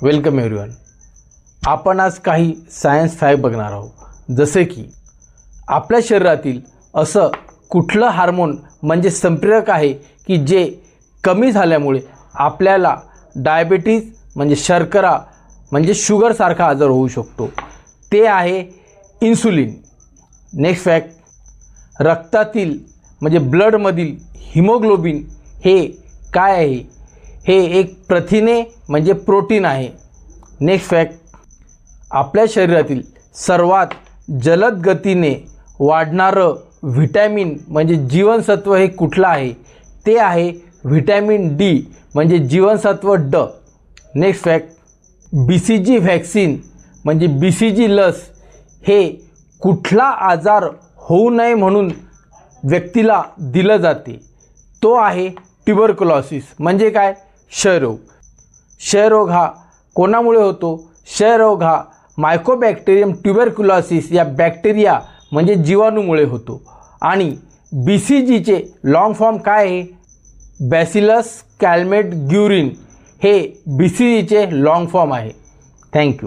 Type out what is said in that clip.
Welcome everyone. आपण आज काही सायन्स फॅक्ट बघणार आहोत. जसे की आपल्या शरीरातील असं कुठलं हार्मोन म्हणजे संप्रेरक आहे की जे कमी झाल्यामुळे आपल्याला डायबिटीज म्हणजे शर्करा म्हणजे शुगरसारखा आजार होऊ शकतो. ते आहे इन्सुलिन. नेक्स्ट फॅक्ट, रक्तातील म्हणजे ब्लडमधील हिमोग्लोबिन हे काय आहे? हे एक प्रथिने म्हणजे प्रोटीन आहे. नेक्स्ट फॅक्ट, आपल्या शरीरातील सर्वात जलद गतीने वाढणारं व्हिटॅमिन म्हणजे जीवनसत्व हे कुठलं आहे? ते आहे व्हिटॅमिन डी म्हणजे जीवनसत्व ड. नेक्स्ट फॅक्ट, BCG व्हॅक्सिन म्हणजे BCG लस हे कुठला आजार होऊ नये म्हणून व्यक्तीला दिलं जाते? तो आहे ट्युबरक्युलोसिस म्हणजे काय? क्षयरोग. क्षयरोग हा कोणामुळे होतो? क्षयरोग हा मायकोबॅक्टेरियम ट्युबरक्युलोसिस या बॅक्टेरिया म्हणजे जीवाणूमुळे होतो. आणि BCGचे लॉंग फॉर्म काय आहे? बॅसिलस कॅलमेट ग्युरिन हे BCGचे लॉंग फॉर्म आहे. थँक्यू.